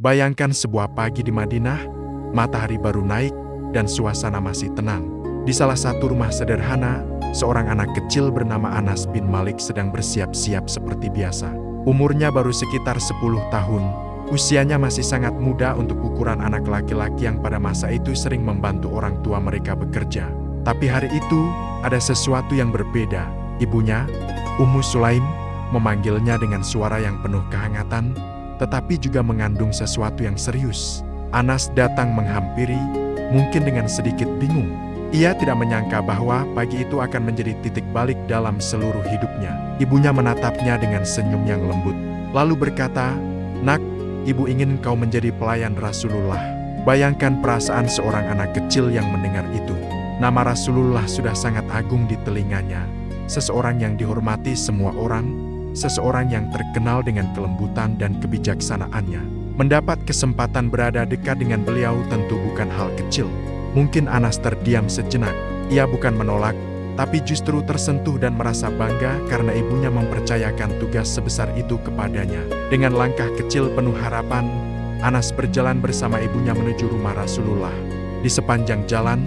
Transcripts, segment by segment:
Bayangkan sebuah pagi di Madinah, matahari baru naik, dan suasana masih tenang. Di salah satu rumah sederhana, seorang anak kecil bernama Anas bin Malik sedang bersiap-siap seperti biasa. Umurnya baru sekitar 10 tahun. Usianya masih sangat muda untuk ukuran anak laki-laki yang pada masa itu sering membantu orang tua mereka bekerja. Tapi hari itu, ada sesuatu yang berbeda. Ibunya, Ummu Sulaim, memanggilnya dengan suara yang penuh kehangatan, tetapi juga mengandung sesuatu yang serius. Anas datang menghampiri, mungkin dengan sedikit bingung. Ia tidak menyangka bahwa pagi itu akan menjadi titik balik dalam seluruh hidupnya. Ibunya menatapnya dengan senyum yang lembut, lalu berkata, "Nak, ibu ingin kau menjadi pelayan Rasulullah." Bayangkan perasaan seorang anak kecil yang mendengar itu. Nama Rasulullah sudah sangat agung di telinganya. Seseorang yang dihormati semua orang, seseorang yang terkenal dengan kelembutan dan kebijaksanaannya. Mendapat kesempatan berada dekat dengan beliau tentu bukan hal kecil. Mungkin Anas terdiam sejenak. Ia bukan menolak, tapi justru tersentuh dan merasa bangga karena ibunya mempercayakan tugas sebesar itu kepadanya. Dengan langkah kecil penuh harapan, Anas berjalan bersama ibunya menuju rumah Rasulullah. Di sepanjang jalan,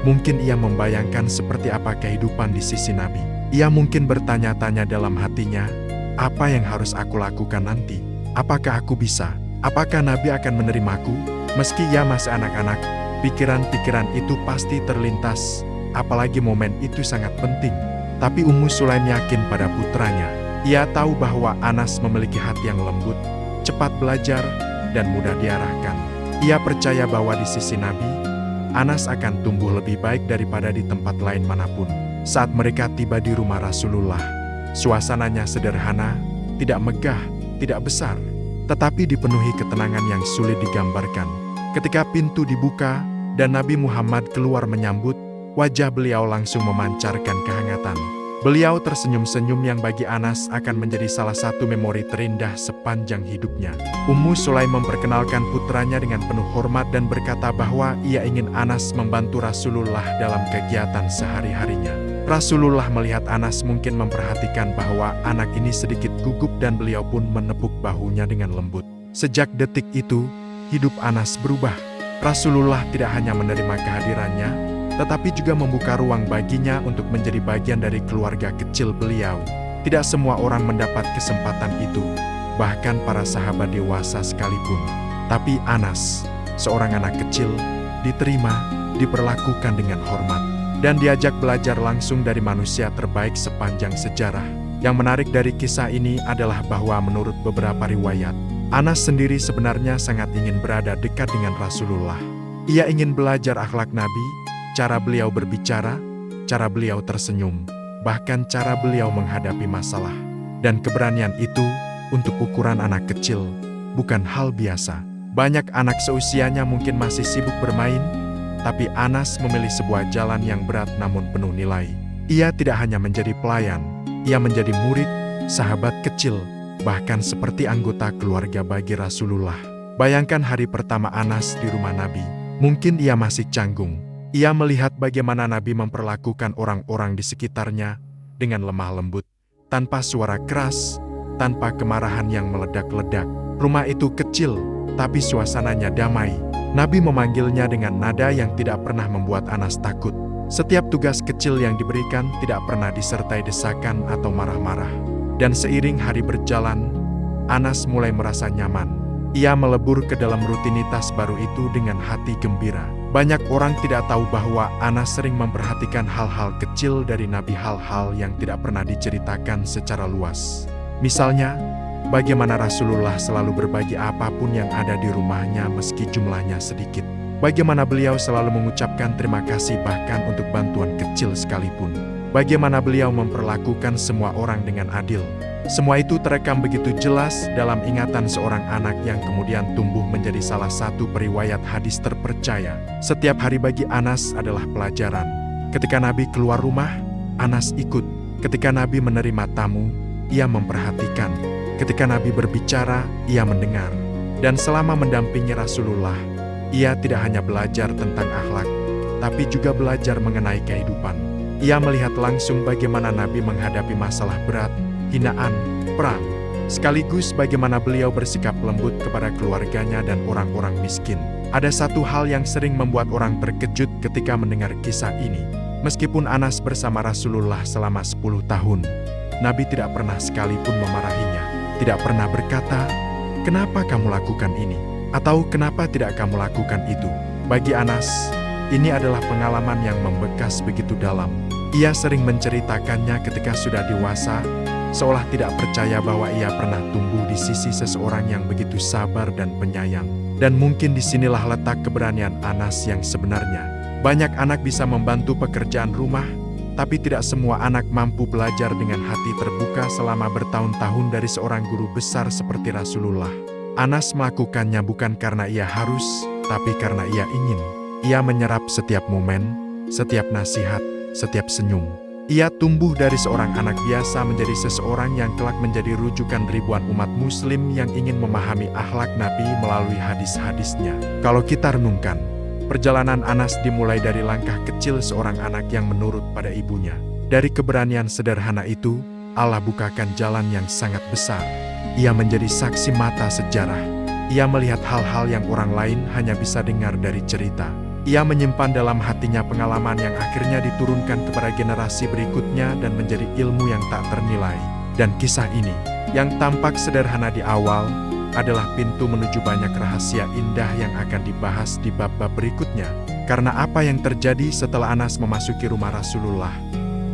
mungkin ia membayangkan seperti apa kehidupan di sisi Nabi. Ia mungkin bertanya-tanya dalam hatinya, apa yang harus aku lakukan nanti? Apakah aku bisa? Apakah Nabi akan menerimaku? Meski ia masih anak-anak, pikiran-pikiran itu pasti terlintas, apalagi momen itu sangat penting. Tapi Ummu Sulaim yakin pada putranya. Ia tahu bahwa Anas memiliki hati yang lembut, cepat belajar, dan mudah diarahkan. Ia percaya bahwa di sisi Nabi, Anas akan tumbuh lebih baik daripada di tempat lain manapun. Saat mereka tiba di rumah Rasulullah, suasananya sederhana, tidak megah, tidak besar, tetapi dipenuhi ketenangan yang sulit digambarkan. Ketika pintu dibuka dan Nabi Muhammad keluar menyambut, wajah beliau langsung memancarkan kehangatan. Beliau tersenyum-senyum yang bagi Anas akan menjadi salah satu memori terindah sepanjang hidupnya. Ummu Sulaim memperkenalkan putranya dengan penuh hormat dan berkata bahwa ia ingin Anas membantu Rasulullah dalam kegiatan sehari-harinya. Rasulullah melihat Anas mungkin memperhatikan bahwa anak ini sedikit gugup dan beliau pun menepuk bahunya dengan lembut. Sejak detik itu, hidup Anas berubah. Rasulullah tidak hanya menerima kehadirannya, tetapi juga membuka ruang baginya untuk menjadi bagian dari keluarga kecil beliau. Tidak semua orang mendapat kesempatan itu, bahkan para sahabat dewasa sekalipun. Tapi Anas, seorang anak kecil, diterima, diperlakukan dengan hormat, dan diajak belajar langsung dari manusia terbaik sepanjang sejarah. Yang menarik dari kisah ini adalah bahwa menurut beberapa riwayat, Anas sendiri sebenarnya sangat ingin berada dekat dengan Rasulullah. Ia ingin belajar akhlak Nabi, cara beliau berbicara, cara beliau tersenyum, bahkan cara beliau menghadapi masalah. Dan keberanian itu, untuk ukuran anak kecil, bukan hal biasa. Banyak anak seusianya mungkin masih sibuk bermain, tapi Anas memilih sebuah jalan yang berat namun penuh nilai. Ia tidak hanya menjadi pelayan, ia menjadi murid, sahabat kecil, bahkan seperti anggota keluarga bagi Rasulullah. Bayangkan hari pertama Anas di rumah Nabi. Mungkin ia masih canggung. Ia melihat bagaimana Nabi memperlakukan orang-orang di sekitarnya dengan lemah lembut, tanpa suara keras, tanpa kemarahan yang meledak-ledak. Rumah itu kecil, tapi suasananya damai. Nabi memanggilnya dengan nada yang tidak pernah membuat Anas takut. Setiap tugas kecil yang diberikan tidak pernah disertai desakan atau marah-marah. Dan seiring hari berjalan, Anas mulai merasa nyaman. Ia melebur ke dalam rutinitas baru itu dengan hati gembira. Banyak orang tidak tahu bahwa Anas sering memperhatikan hal-hal kecil dari Nabi, hal-hal yang tidak pernah diceritakan secara luas. Misalnya, bagaimana Rasulullah selalu berbagi apapun yang ada di rumahnya meski jumlahnya sedikit. Bagaimana beliau selalu mengucapkan terima kasih bahkan untuk bantuan kecil sekalipun. Bagaimana beliau memperlakukan semua orang dengan adil. Semua itu terekam begitu jelas dalam ingatan seorang anak yang kemudian tumbuh menjadi salah satu periwayat hadis terpercaya. Setiap hari bagi Anas adalah pelajaran. Ketika Nabi keluar rumah, Anas ikut. Ketika Nabi menerima tamu, ia memperhatikan. Ketika Nabi berbicara, ia mendengar. Dan selama mendampingi Rasulullah, ia tidak hanya belajar tentang akhlak, tapi juga belajar mengenai kehidupan. Ia melihat langsung bagaimana Nabi menghadapi masalah berat, hinaan, perang, sekaligus bagaimana beliau bersikap lembut kepada keluarganya dan orang-orang miskin. Ada satu hal yang sering membuat orang terkejut ketika mendengar kisah ini. Meskipun Anas bersama Rasulullah selama 10 tahun, Nabi tidak pernah sekalipun memarahinya. Tidak pernah berkata, "Kenapa kamu lakukan ini?" Atau "Kenapa tidak kamu lakukan itu?" Bagi Anas, ini adalah pengalaman yang membekas begitu dalam. Ia sering menceritakannya ketika sudah dewasa, seolah tidak percaya bahwa ia pernah tumbuh di sisi seseorang yang begitu sabar dan penyayang. Dan mungkin disinilah letak keberanian Anas yang sebenarnya. Banyak anak bisa membantu pekerjaan rumah, tapi tidak semua anak mampu belajar dengan hati terbuka selama bertahun-tahun dari seorang guru besar seperti Rasulullah. Anas melakukannya bukan karena ia harus, tapi karena ia ingin. Ia menyerap setiap momen, setiap nasihat, setiap senyum. Ia tumbuh dari seorang anak biasa menjadi seseorang yang kelak menjadi rujukan ribuan umat muslim yang ingin memahami akhlak Nabi melalui hadis-hadisnya. Kalau kita renungkan, perjalanan Anas dimulai dari langkah kecil seorang anak yang menurut pada ibunya. Dari keberanian sederhana itu, Allah bukakan jalan yang sangat besar. Ia menjadi saksi mata sejarah. Ia melihat hal-hal yang orang lain hanya bisa dengar dari cerita. Ia menyimpan dalam hatinya pengalaman yang akhirnya diturunkan kepada generasi berikutnya dan menjadi ilmu yang tak ternilai. Dan kisah ini, yang tampak sederhana di awal, adalah pintu menuju banyak rahasia indah yang akan dibahas di bab-bab berikutnya. Karena apa yang terjadi setelah Anas memasuki rumah Rasulullah,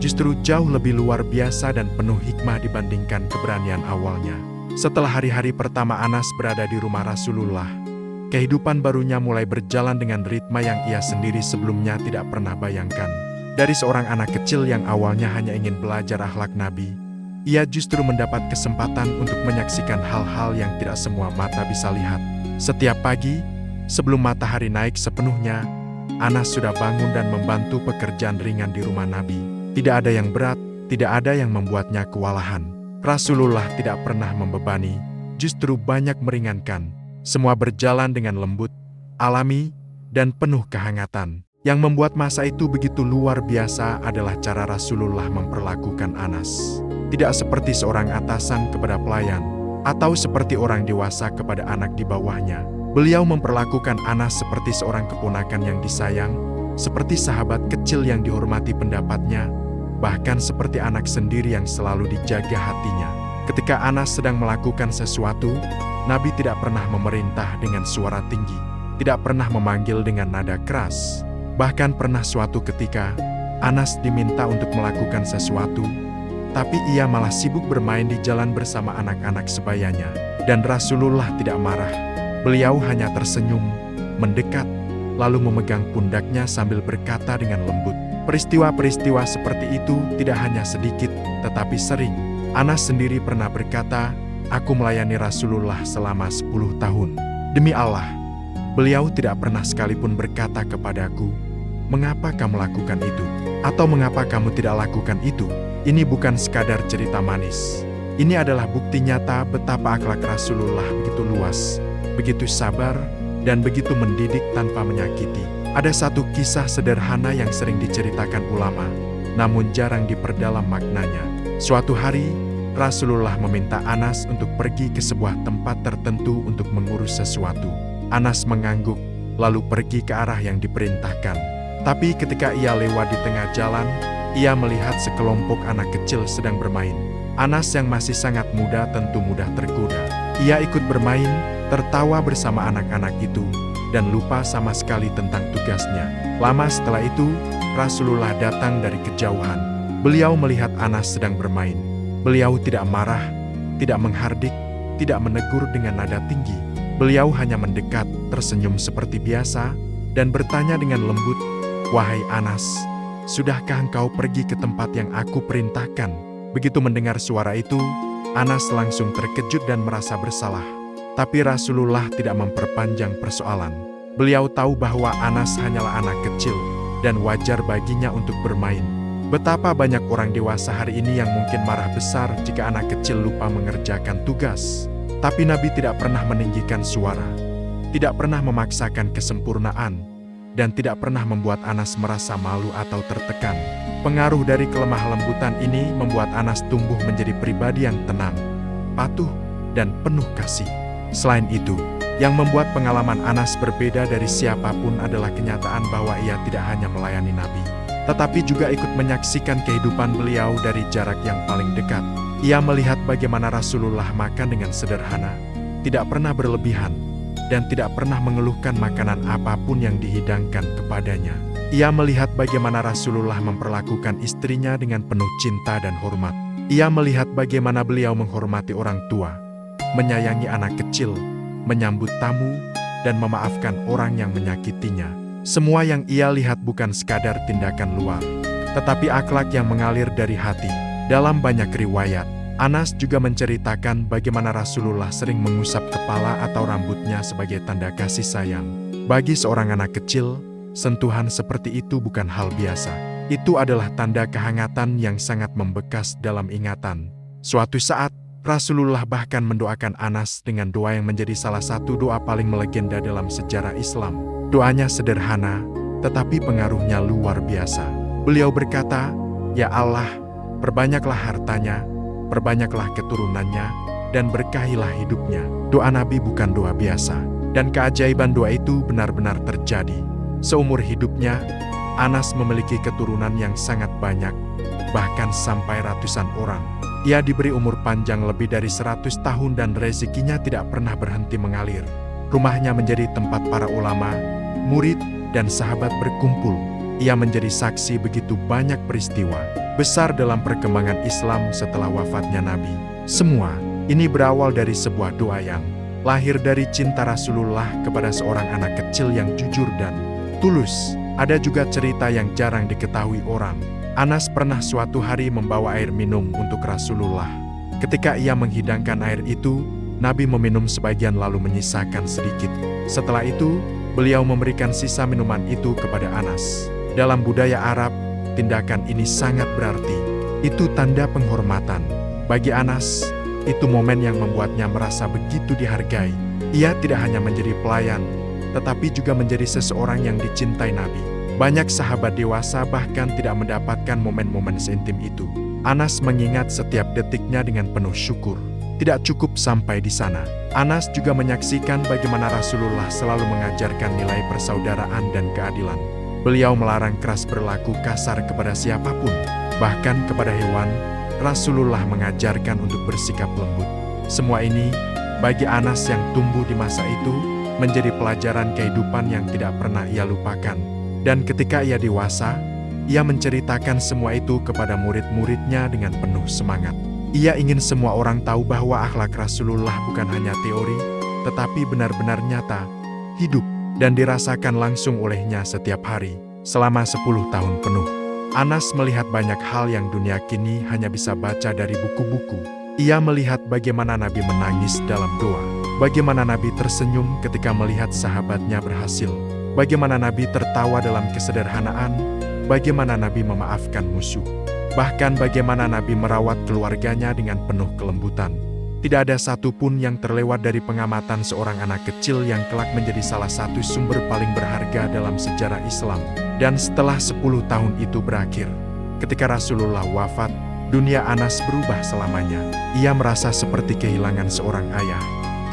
justru jauh lebih luar biasa dan penuh hikmah dibandingkan keberanian awalnya. Setelah hari-hari pertama Anas berada di rumah Rasulullah, kehidupan barunya mulai berjalan dengan ritme yang ia sendiri sebelumnya tidak pernah bayangkan. Dari seorang anak kecil yang awalnya hanya ingin belajar akhlak Nabi, ia justru mendapat kesempatan untuk menyaksikan hal-hal yang tidak semua mata bisa lihat. Setiap pagi, sebelum matahari naik sepenuhnya, Anas sudah bangun dan membantu pekerjaan ringan di rumah Nabi. Tidak ada yang berat, tidak ada yang membuatnya kewalahan. Rasulullah tidak pernah membebani, justru banyak meringankan. Semua berjalan dengan lembut, alami, dan penuh kehangatan. Yang membuat masa itu begitu luar biasa adalah cara Rasulullah memperlakukan Anas. Tidak seperti seorang atasan kepada pelayan, atau seperti orang dewasa kepada anak di bawahnya. Beliau memperlakukan Anas seperti seorang keponakan yang disayang, seperti sahabat kecil yang dihormati pendapatnya, bahkan seperti anak sendiri yang selalu dijaga hatinya. Ketika Anas sedang melakukan sesuatu, Nabi tidak pernah memerintah dengan suara tinggi, tidak pernah memanggil dengan nada keras. Bahkan pernah suatu ketika, Anas diminta untuk melakukan sesuatu, tapi ia malah sibuk bermain di jalan bersama anak-anak sebayanya. Dan Rasulullah tidak marah. Beliau hanya tersenyum, mendekat, lalu memegang pundaknya sambil berkata dengan lembut. Peristiwa-peristiwa seperti itu tidak hanya sedikit, tetapi sering. Anas sendiri pernah berkata, "Aku melayani Rasulullah selama 10 tahun. Demi Allah, beliau tidak pernah sekalipun berkata kepadaku, 'Mengapa kamu lakukan itu?' Atau 'Mengapa kamu tidak lakukan itu?' Ini bukan sekadar cerita manis. Ini adalah bukti nyata betapa akhlak Rasulullah begitu luas, begitu sabar, dan begitu mendidik tanpa menyakiti. Ada satu kisah sederhana yang sering diceritakan ulama, namun jarang diperdalam maknanya. Suatu hari, Rasulullah meminta Anas untuk pergi ke sebuah tempat tertentu untuk mengurus sesuatu. Anas mengangguk, lalu pergi ke arah yang diperintahkan. Tapi ketika ia lewat di tengah jalan, ia melihat sekelompok anak kecil sedang bermain. Anas yang masih sangat muda tentu mudah tergoda. Ia ikut bermain, tertawa bersama anak-anak itu, dan lupa sama sekali tentang tugasnya. Lama setelah itu, Rasulullah datang dari kejauhan. Beliau melihat Anas sedang bermain. Beliau tidak marah, tidak menghardik, tidak menegur dengan nada tinggi. Beliau hanya mendekat, tersenyum seperti biasa, dan bertanya dengan lembut, "Wahai Anas, sudahkah engkau pergi ke tempat yang aku perintahkan?" Begitu mendengar suara itu, Anas langsung terkejut dan merasa bersalah. Tapi Rasulullah tidak memperpanjang persoalan. Beliau tahu bahwa Anas hanyalah anak kecil, dan wajar baginya untuk bermain. Betapa banyak orang dewasa hari ini yang mungkin marah besar jika anak kecil lupa mengerjakan tugas. Tapi Nabi tidak pernah meninggikan suara, tidak pernah memaksakan kesempurnaan, dan tidak pernah membuat Anas merasa malu atau tertekan. Pengaruh dari kelemah lembutan ini membuat Anas tumbuh menjadi pribadi yang tenang, patuh, dan penuh kasih. Selain itu, yang membuat pengalaman Anas berbeda dari siapapun adalah kenyataan bahwa ia tidak hanya melayani Nabi, tetapi juga ikut menyaksikan kehidupan beliau dari jarak yang paling dekat. Ia melihat bagaimana Rasulullah makan dengan sederhana, tidak pernah berlebihan, dan tidak pernah mengeluhkan makanan apapun yang dihidangkan kepadanya. Ia melihat bagaimana Rasulullah memperlakukan istrinya dengan penuh cinta dan hormat. Ia melihat bagaimana beliau menghormati orang tua, menyayangi anak kecil, menyambut tamu, dan memaafkan orang yang menyakitinya. Semua yang ia lihat bukan sekadar tindakan luar, tetapi akhlak yang mengalir dari hati. Dalam banyak riwayat, Anas juga menceritakan bagaimana Rasulullah sering mengusap kepala atau rambutnya sebagai tanda kasih sayang. Bagi seorang anak kecil, sentuhan seperti itu bukan hal biasa. Itu adalah tanda kehangatan yang sangat membekas dalam ingatan. Suatu saat, Rasulullah bahkan mendoakan Anas dengan doa yang menjadi salah satu doa paling melegenda dalam sejarah Islam. Doanya sederhana, tetapi pengaruhnya luar biasa. Beliau berkata, "Ya Allah, perbanyaklah hartanya, perbanyaklah keturunannya, dan berkahilah hidupnya." Doa Nabi bukan doa biasa, dan keajaiban doa itu benar-benar terjadi. Seumur hidupnya, Anas memiliki keturunan yang sangat banyak, bahkan sampai ratusan orang. Ia diberi umur panjang lebih dari 100 tahun dan rezekinya tidak pernah berhenti mengalir. Rumahnya menjadi tempat para ulama, murid, dan sahabat berkumpul. Ia menjadi saksi begitu banyak peristiwa besar dalam perkembangan Islam setelah wafatnya Nabi. Semua ini berawal dari sebuah doa yang lahir dari cinta Rasulullah kepada seorang anak kecil yang jujur dan tulus. Ada juga cerita yang jarang diketahui orang. Anas pernah suatu hari membawa air minum untuk Rasulullah. Ketika ia menghidangkan air itu, Nabi meminum sebagian lalu menyisakan sedikit. Setelah itu, beliau memberikan sisa minuman itu kepada Anas. Dalam budaya Arab, tindakan ini sangat berarti. Itu tanda penghormatan. Bagi Anas, itu momen yang membuatnya merasa begitu dihargai. Ia tidak hanya menjadi pelayan, tetapi juga menjadi seseorang yang dicintai Nabi. Banyak sahabat dewasa bahkan tidak mendapatkan momen-momen seintim itu. Anas mengingat setiap detiknya dengan penuh syukur. Tidak cukup sampai di sana. Anas juga menyaksikan bagaimana Rasulullah selalu mengajarkan nilai persaudaraan dan keadilan. Beliau melarang keras berlaku kasar kepada siapapun, bahkan kepada hewan. Rasulullah mengajarkan untuk bersikap lembut. Semua ini, bagi Anas yang tumbuh di masa itu, menjadi pelajaran kehidupan yang tidak pernah ia lupakan. Dan ketika ia dewasa, ia menceritakan semua itu kepada murid-muridnya dengan penuh semangat. Ia ingin semua orang tahu bahwa akhlak Rasulullah bukan hanya teori, tetapi benar-benar nyata, hidup, dan dirasakan langsung olehnya setiap hari, selama 10 tahun penuh. Anas melihat banyak hal yang dunia kini hanya bisa baca dari buku-buku. Ia melihat bagaimana Nabi menangis dalam doa, bagaimana Nabi tersenyum ketika melihat sahabatnya berhasil, bagaimana Nabi tertawa dalam kesederhanaan, bagaimana Nabi memaafkan musuh, bahkan bagaimana Nabi merawat keluarganya dengan penuh kelembutan. Tidak ada satupun yang terlewat dari pengamatan seorang anak kecil yang kelak menjadi salah satu sumber paling berharga dalam sejarah Islam. Dan setelah 10 tahun itu berakhir, ketika Rasulullah wafat, dunia Anas berubah selamanya. Ia merasa seperti kehilangan seorang ayah,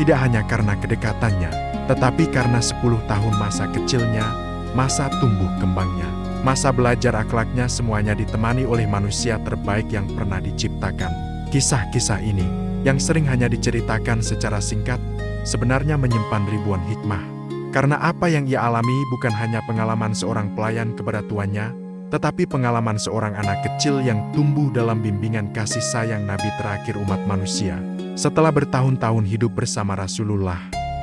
tidak hanya karena kedekatannya, tetapi karena 10 tahun masa kecilnya, masa tumbuh kembangnya, masa belajar akhlaknya semuanya ditemani oleh manusia terbaik yang pernah diciptakan. Kisah-kisah ini, yang sering hanya diceritakan secara singkat, sebenarnya menyimpan ribuan hikmah. Karena apa yang ia alami bukan hanya pengalaman seorang pelayan kepada tuannya, tetapi pengalaman seorang anak kecil yang tumbuh dalam bimbingan kasih sayang Nabi terakhir umat manusia. Setelah bertahun-tahun hidup bersama Rasulullah,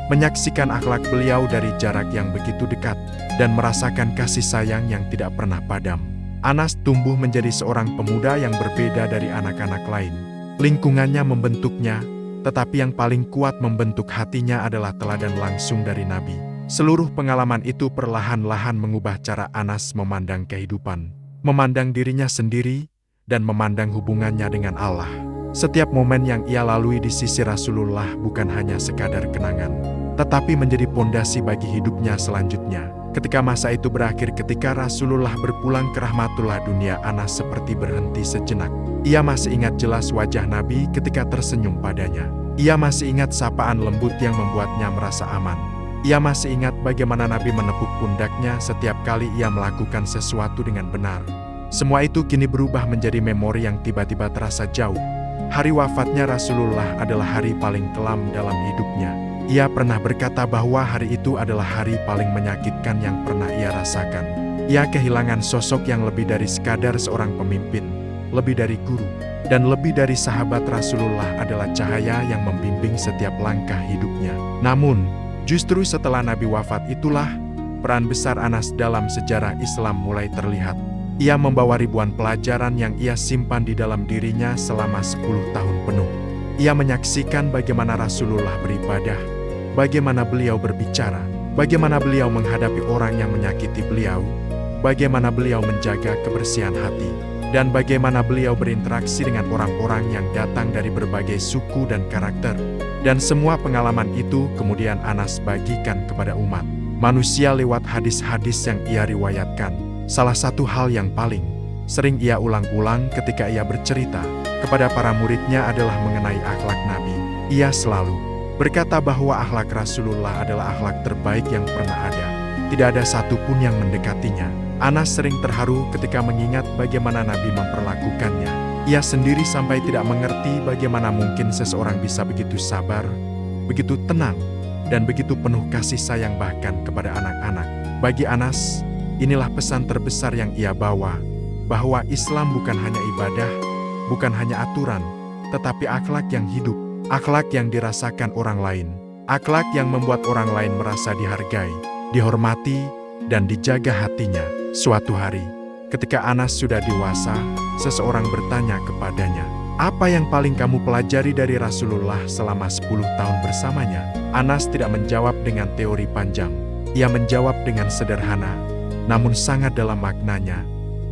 menyaksikan akhlak beliau dari jarak yang begitu dekat, dan merasakan kasih sayang yang tidak pernah padam, Anas tumbuh menjadi seorang pemuda yang berbeda dari anak-anak lain. Lingkungannya membentuknya, tetapi yang paling kuat membentuk hatinya adalah teladan langsung dari Nabi. Seluruh pengalaman itu perlahan-lahan mengubah cara Anas memandang kehidupan, memandang dirinya sendiri, dan memandang hubungannya dengan Allah. Setiap momen yang ia lalui di sisi Rasulullah bukan hanya sekadar kenangan, tetapi menjadi pondasi bagi hidupnya selanjutnya. Ketika masa itu berakhir, ketika Rasulullah berpulang ke rahmatullah dunia, Anas seperti berhenti sejenak. Ia masih ingat jelas wajah Nabi ketika tersenyum padanya. Ia masih ingat sapaan lembut yang membuatnya merasa aman. Ia masih ingat bagaimana Nabi menepuk pundaknya setiap kali ia melakukan sesuatu dengan benar. Semua itu kini berubah menjadi memori yang tiba-tiba terasa jauh. Hari wafatnya Rasulullah adalah hari paling kelam dalam hidupnya. Ia pernah berkata bahwa hari itu adalah hari paling menyakitkan yang pernah ia rasakan. Ia kehilangan sosok yang lebih dari sekadar seorang pemimpin, lebih dari guru, dan lebih dari sahabat. Rasulullah adalah cahaya yang membimbing setiap langkah hidupnya. Namun, justru setelah Nabi wafat itulah, peran besar Anas dalam sejarah Islam mulai terlihat. Ia membawa ribuan pelajaran yang ia simpan di dalam dirinya selama 10 tahun penuh. Ia menyaksikan bagaimana Rasulullah beribadah, bagaimana beliau berbicara, bagaimana beliau menghadapi orang yang menyakiti beliau, bagaimana beliau menjaga kebersihan hati, dan bagaimana beliau berinteraksi dengan orang-orang yang datang dari berbagai suku dan karakter. Dan semua pengalaman itu kemudian Anas bagikan kepada umat manusia lewat hadis-hadis yang ia riwayatkan. Salah satu hal yang paling sering ia ulang-ulang ketika ia bercerita kepada para muridnya adalah mengenai akhlak Nabi. Ia selalu berkata bahwa akhlak Rasulullah adalah akhlak terbaik yang pernah ada. Tidak ada satupun yang mendekatinya. Anas sering terharu ketika mengingat bagaimana Nabi memperlakukannya. Ia sendiri sampai tidak mengerti bagaimana mungkin seseorang bisa begitu sabar, begitu tenang, dan begitu penuh kasih sayang bahkan kepada anak-anak. Bagi Anas, inilah pesan terbesar yang ia bawa, bahwa Islam bukan hanya ibadah, bukan hanya aturan, tetapi akhlak yang hidup, akhlak yang dirasakan orang lain, akhlak yang membuat orang lain merasa dihargai, dihormati, dan dijaga hatinya. Suatu hari, ketika Anas sudah dewasa, seseorang bertanya kepadanya, "Apa yang paling kamu pelajari dari Rasulullah selama 10 tahun bersamanya?" Anas tidak menjawab dengan teori panjang. Ia menjawab dengan sederhana, namun sangat dalam maknanya,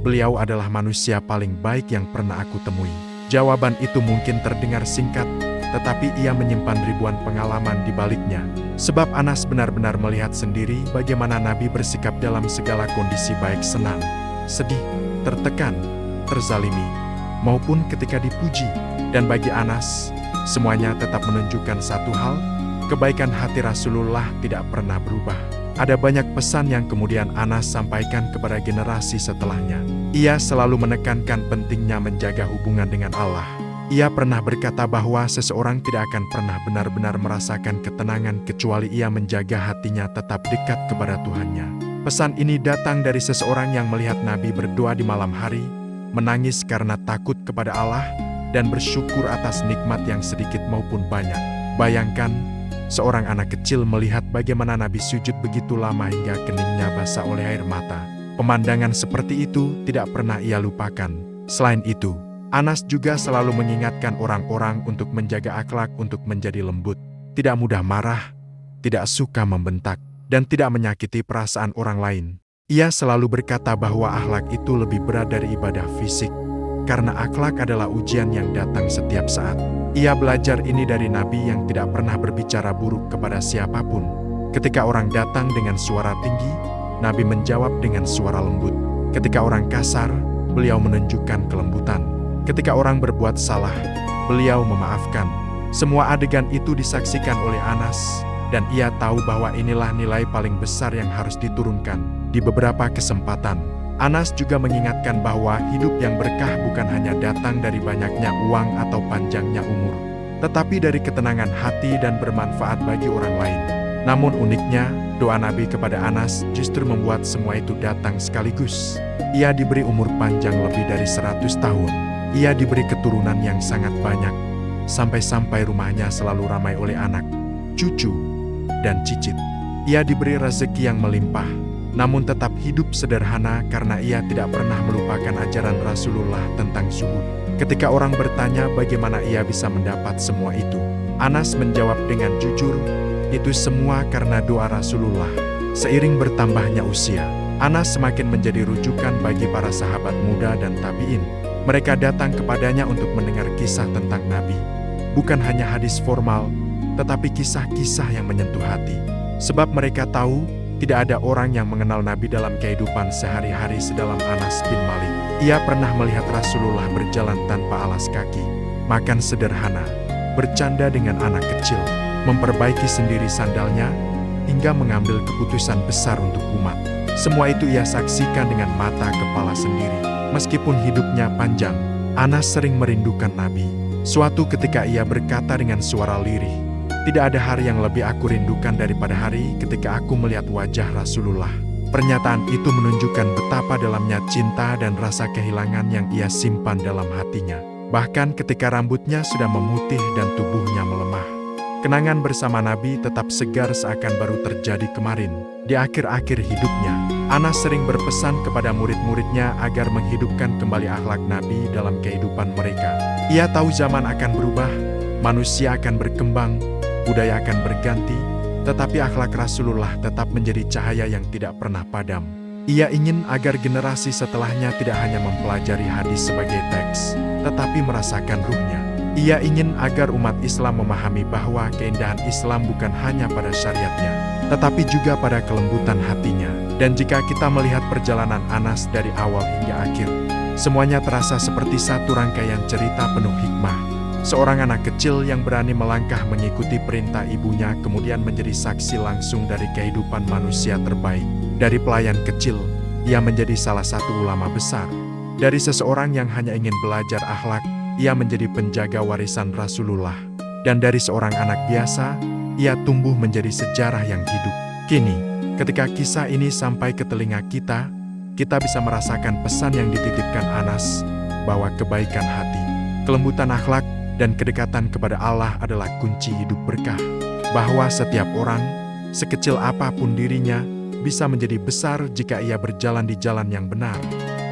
"Beliau adalah manusia paling baik yang pernah aku temui." Jawaban itu mungkin terdengar singkat, tetapi ia menyimpan ribuan pengalaman di baliknya. Sebab Anas benar-benar melihat sendiri bagaimana Nabi bersikap dalam segala kondisi, baik senang, sedih, tertekan, terzalimi, maupun ketika dipuji. Dan bagi Anas, semuanya tetap menunjukkan satu hal, kebaikan hati Rasulullah tidak pernah berubah. Ada banyak pesan yang kemudian Anas sampaikan kepada generasi setelahnya. Ia selalu menekankan pentingnya menjaga hubungan dengan Allah. Ia pernah berkata bahwa seseorang tidak akan pernah benar-benar merasakan ketenangan kecuali ia menjaga hatinya tetap dekat kepada Tuhannya. Pesan ini datang dari seseorang yang melihat Nabi berdoa di malam hari, menangis karena takut kepada Allah, dan bersyukur atas nikmat yang sedikit maupun banyak. Bayangkan, seorang anak kecil melihat bagaimana Nabi sujud begitu lama hingga keningnya basah oleh air mata. Pemandangan seperti itu tidak pernah ia lupakan. Selain itu, Anas juga selalu mengingatkan orang-orang untuk menjaga akhlak, untuk menjadi lembut, tidak mudah marah, tidak suka membentak, dan tidak menyakiti perasaan orang lain. Ia selalu berkata bahwa akhlak itu lebih berat dari ibadah fisik, karena akhlak adalah ujian yang datang setiap saat. Ia belajar ini dari Nabi yang tidak pernah berbicara buruk kepada siapapun. Ketika orang datang dengan suara tinggi, Nabi menjawab dengan suara lembut. Ketika orang kasar, beliau menunjukkan kelembutan. Ketika orang berbuat salah, beliau memaafkan. Semua adegan itu disaksikan oleh Anas, dan ia tahu bahwa inilah nilai paling besar yang harus diturunkan. Di beberapa kesempatan, Anas juga mengingatkan bahwa hidup yang berkah bukan hanya datang dari banyaknya uang atau panjangnya umur, tetapi dari ketenangan hati dan bermanfaat bagi orang lain. Namun uniknya, doa Nabi kepada Anas justru membuat semua itu datang sekaligus. Ia diberi umur panjang lebih dari 100 tahun. Ia diberi keturunan yang sangat banyak, sampai-sampai rumahnya selalu ramai oleh anak, cucu, dan cicit. Ia diberi rezeki yang melimpah, namun tetap hidup sederhana karena ia tidak pernah melupakan ajaran Rasulullah tentang zuhud. Ketika orang bertanya bagaimana ia bisa mendapat semua itu, Anas menjawab dengan jujur, "Itu semua karena doa Rasulullah." Seiring bertambahnya usia, Anas semakin menjadi rujukan bagi para sahabat muda dan tabi'in. Mereka datang kepadanya untuk mendengar kisah tentang Nabi. Bukan hanya hadis formal, tetapi kisah-kisah yang menyentuh hati. Sebab mereka tahu, tidak ada orang yang mengenal Nabi dalam kehidupan sehari-hari sedalam Anas bin Malik. Ia pernah melihat Rasulullah berjalan tanpa alas kaki, makan sederhana, bercanda dengan anak kecil, memperbaiki sendiri sandalnya, hingga mengambil keputusan besar untuk umat. Semua itu ia saksikan dengan mata kepala sendiri. Meskipun hidupnya panjang, Anas sering merindukan Nabi. Suatu ketika ia berkata dengan suara lirih, "Tidak ada hari yang lebih aku rindukan daripada hari ketika aku melihat wajah Rasulullah." Pernyataan itu menunjukkan betapa dalamnya cinta dan rasa kehilangan yang ia simpan dalam hatinya. Bahkan ketika rambutnya sudah memutih dan tubuhnya melemah, kenangan bersama Nabi tetap segar seakan baru terjadi kemarin. Di akhir-akhir hidupnya, Anas sering berpesan kepada murid-muridnya agar menghidupkan kembali akhlak Nabi dalam kehidupan mereka. Ia tahu zaman akan berubah, manusia akan berkembang, budaya akan berganti, tetapi akhlak Rasulullah tetap menjadi cahaya yang tidak pernah padam. Ia ingin agar generasi setelahnya tidak hanya mempelajari hadis sebagai teks, tetapi merasakan ruhnya. Ia ingin agar umat Islam memahami bahwa keindahan Islam bukan hanya pada syariatnya, tetapi juga pada kelembutan hatinya. Dan jika kita melihat perjalanan Anas dari awal hingga akhir, semuanya terasa seperti satu rangkaian cerita penuh hikmah. Seorang anak kecil yang berani melangkah mengikuti perintah ibunya kemudian menjadi saksi langsung dari kehidupan manusia terbaik. Dari pelayan kecil, ia menjadi salah satu ulama besar. Dari seseorang yang hanya ingin belajar akhlak, ia menjadi penjaga warisan Rasulullah. Dan dari seorang anak biasa, ia tumbuh menjadi sejarah yang hidup. Kini, ketika kisah ini sampai ke telinga kita bisa merasakan pesan yang dititipkan Anas, bahwa kebaikan hati, kelembutan akhlak, dan kedekatan kepada Allah adalah kunci hidup berkah. Bahwa setiap orang, sekecil apapun dirinya, bisa menjadi besar jika ia berjalan di jalan yang benar.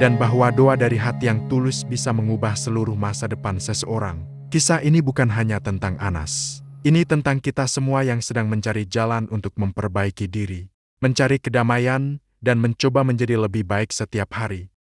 Dan bahwa doa dari hati yang tulus bisa mengubah seluruh masa depan seseorang. Kisah ini bukan hanya tentang Anas. Ini tentang kita semua yang sedang mencari jalan untuk memperbaiki diri, mencari kedamaian, dan mencoba menjadi lebih baik setiap hari.